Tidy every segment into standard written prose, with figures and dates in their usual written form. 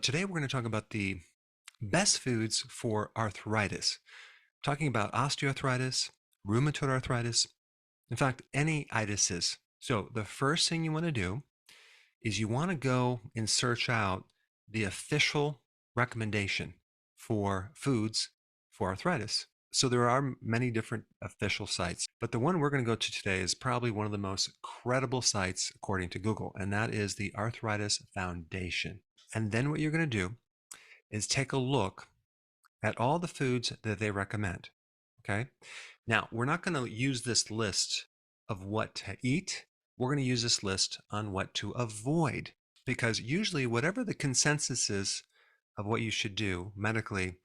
Today we're going to talk about the best foods for arthritis. Talking about osteoarthritis, rheumatoid arthritis, in fact, any itises. So the first thing you want to do is you want to go and search out the official recommendation for foods for arthritis. So there are many different official sites, but the one we're going to go to today is probably one of the most credible sites according to Google, and that is the Arthritis Foundation. And then what you're going to do is take a look at all the foods that they recommend. Okay. Now, we're not going to use this list of what to eat. We're going to use this list on what to avoid because usually, whatever the consensus is of what you should do medically,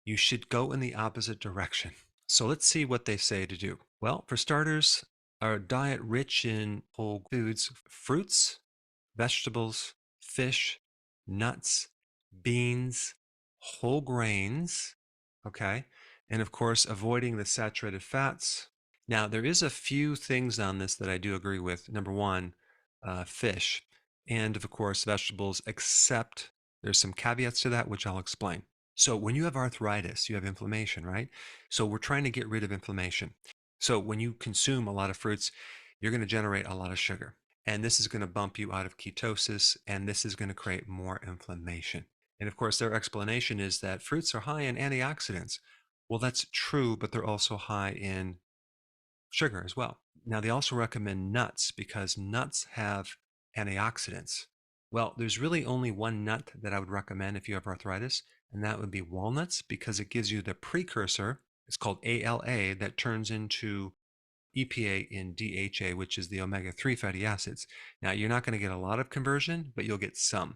you should go in the opposite direction. So let's see what they say to do. Well, for starters, our diet rich in whole foods, fruits, vegetables, fish, nuts, beans, whole grains, okay? And of course, avoiding the saturated fats. Now, there is a few things on this that I do agree with. Number one, fish, and of course, vegetables, except there's some caveats to that, which I'll explain. So when you have arthritis, you have inflammation, right? So we're trying to get rid of inflammation. So when you consume a lot of fruits, you're going to generate a lot of sugar. And this is going to bump you out of ketosis, and this is going to create more inflammation. And of course, their explanation is that fruits are high in antioxidants. Well, that's true, but they're also high in sugar as well. Now, they also recommend nuts because nuts have antioxidants. Well, there's really only one nut that I would recommend if you have arthritis, and that would be walnuts because it gives you the precursor. It's called ALA that turns into EPA in DHA, which is the omega-3 fatty acids. Now, you're not going to get a lot of conversion, but you'll get some.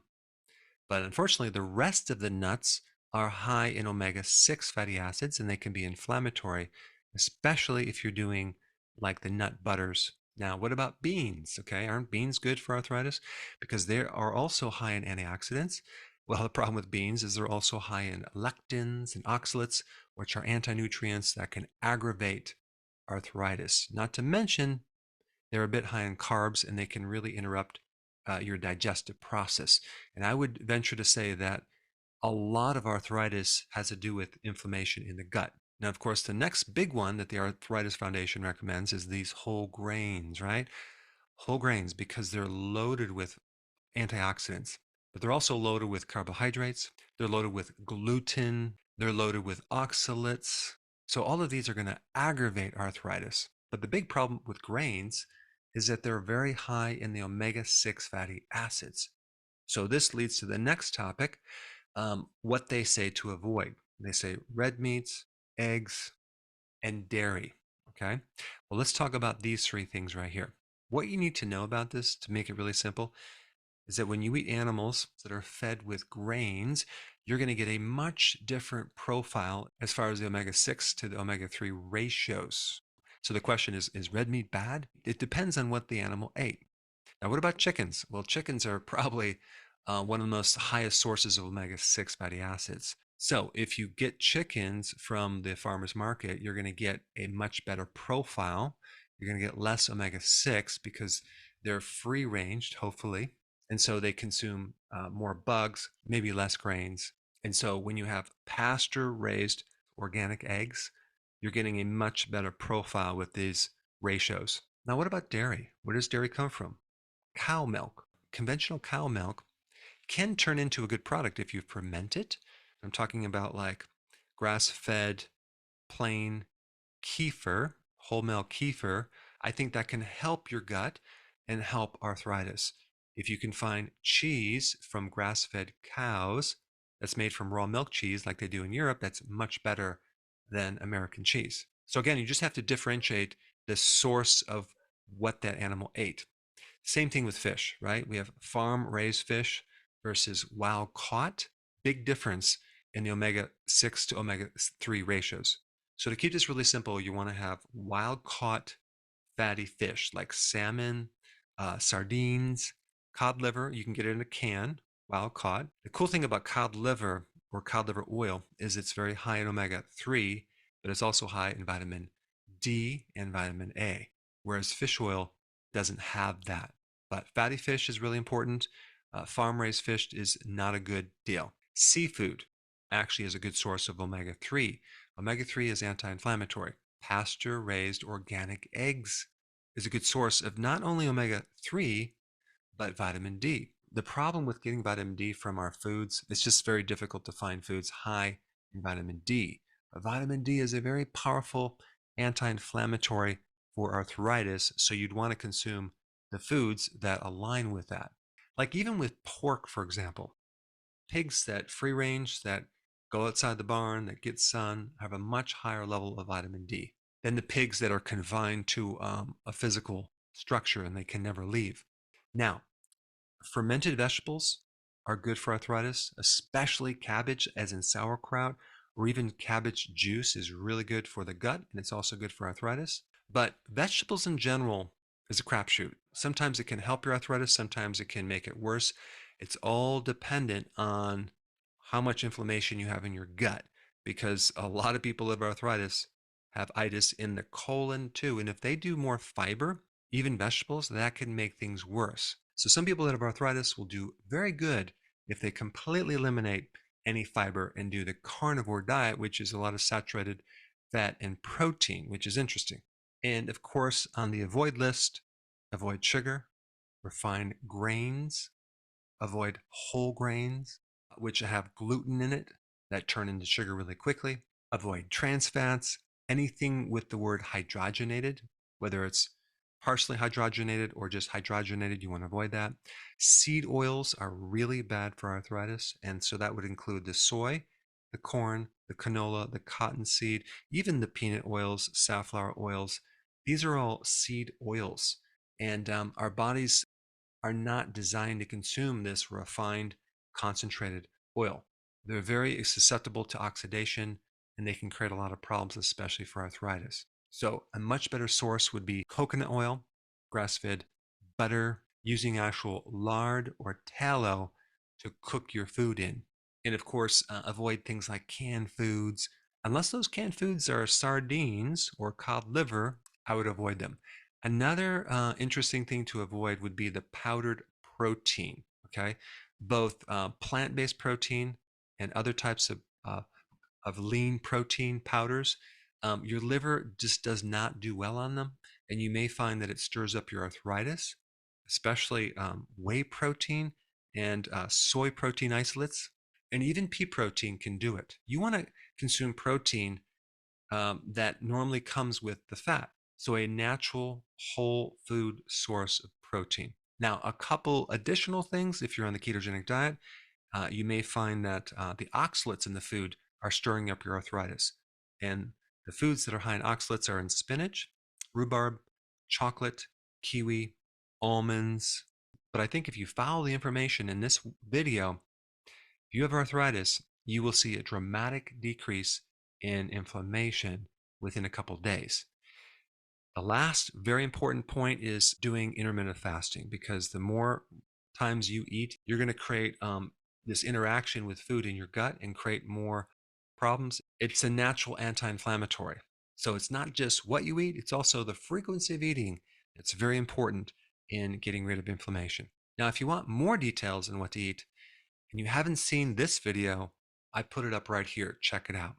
But unfortunately, the rest of the nuts are high in omega-6 fatty acids, and they can be inflammatory, especially if you're doing like the nut butters. Now, what about beans? Okay, aren't beans good for arthritis? Because they are also high in antioxidants. Well, the problem with beans is they're also high in lectins and oxalates, which are anti-nutrients that can aggravate arthritis. Not to mention, they're a bit high in carbs and they can really interrupt your digestive process. And I would venture to say that a lot of arthritis has to do with inflammation in the gut. Now, of course, the next big one that the Arthritis Foundation recommends is these whole grains, right? Whole grains, because they're loaded with antioxidants, but they're also loaded with carbohydrates. They're loaded with gluten. They're loaded with oxalates. So all of these are going to aggravate arthritis. But the big problem with grains is that they're very high in the omega-6 fatty acids. So this leads to the next topic, what they say to avoid. They say red meats, eggs, and dairy. Okay. Well, let's talk about these three things right here. What you need to know about this to make it really simple is that when you eat animals that are fed with grains, you're going to get a much different profile as far as the omega-6 to the omega-3 ratios. So the question is red meat bad? It depends on what the animal ate. Now, what about chickens? Well, chickens are probably one of the most highest sources of omega-6 fatty acids. So if you get chickens from the farmer's market, you're going to get a much better profile. You're going to get less omega-6 because they're free ranged, hopefully. And so they consume more bugs, maybe less grains. And so when you have pasture-raised organic eggs, you're getting a much better profile with these ratios. Now, what about dairy? Where does dairy come from? Cow milk. Conventional cow milk can turn into a good product if you ferment it. I'm talking about like grass-fed plain kefir, whole milk kefir. I think that can help your gut and help arthritis. If you can find cheese from grass-fed cows that's made from raw milk cheese like they do in Europe, that's much better than American cheese. So again, you just have to differentiate the source of what that animal ate. Same thing with fish, right? We have farm-raised fish versus wild caught. Big difference in the omega-6 to omega-3 ratios. So to keep this really simple, you want to have wild caught fatty fish like salmon, sardines, cod liver. You can get it in a can, wild caught. The cool thing about cod liver or cod liver oil is it's very high in omega-3, but it's also high in vitamin D and vitamin A, whereas fish oil doesn't have that. But fatty fish is really important. Farm-raised fish is not a good deal. Seafood actually is a good source of omega-3. Omega-3 is anti-inflammatory. Pasture-raised organic eggs is a good source of not only omega-3, but vitamin D. The problem with getting vitamin D from our foods, it's just very difficult to find foods high in vitamin D. Vitamin D is a very powerful anti-inflammatory for arthritis, so you'd want to consume the foods that align with that. Like even with pork, for example, pigs that free range, that go outside the barn, that get sun, have a much higher level of vitamin D than the pigs that are confined to a physical structure and they can never leave. Now, fermented vegetables are good for arthritis, especially cabbage, as in sauerkraut, or even cabbage juice is really good for the gut, and it's also good for arthritis. But vegetables in general is a crapshoot. Sometimes it can help your arthritis, sometimes it can make it worse. It's all dependent on how much inflammation you have in your gut, because a lot of people with arthritis have itis in the colon too. And if they do more fiber, even vegetables, that can make things worse. So some people that have arthritis will do very good if they completely eliminate any fiber and do the carnivore diet, which is a lot of saturated fat and protein, which is interesting. And of course, on the avoid list, avoid sugar, refined grains, avoid whole grains, which have gluten in it that turn into sugar really quickly. Avoid trans fats, anything with the word hydrogenated, whether it's partially hydrogenated or just hydrogenated, you want to avoid that. Seed oils are really bad for arthritis, and so that would include the soy, the corn, the canola, the cottonseed, even the peanut oils, safflower oils. These are all seed oils, and our bodies are not designed to consume this refined, concentrated oil. They're very susceptible to oxidation and they can create a lot of problems, especially for arthritis. So, a much better source would be coconut oil, grass fed, butter, using actual lard or tallow to cook your food in. And of course, avoid things like canned foods. Unless those canned foods are sardines or cod liver, I would avoid them. Another interesting thing to avoid would be the powdered protein. Okay, both plant-based protein and other types of lean protein powders. Your liver just does not do well on them, and you may find that it stirs up your arthritis, especially whey protein and soy protein isolates, and even pea protein can do it. You want to consume protein that normally comes with the fat. So a natural whole food source of protein. Now, a couple additional things, if you're on the ketogenic diet, you may find that the oxalates in the food are stirring up your arthritis. And the foods that are high in oxalates are in spinach, rhubarb, chocolate, kiwi, almonds. But I think if you follow the information in this video, if you have arthritis, you will see a dramatic decrease in inflammation within a couple days. The last very important point is doing intermittent fasting, because the more times you eat, you're going to create this interaction with food in your gut and create more problems. It's a natural anti-inflammatory. So it's not just what you eat, it's also the frequency of eating. It's very important in getting rid of inflammation. Now, if you want more details on what to eat and you haven't seen this video, I put it up right here. Check it out.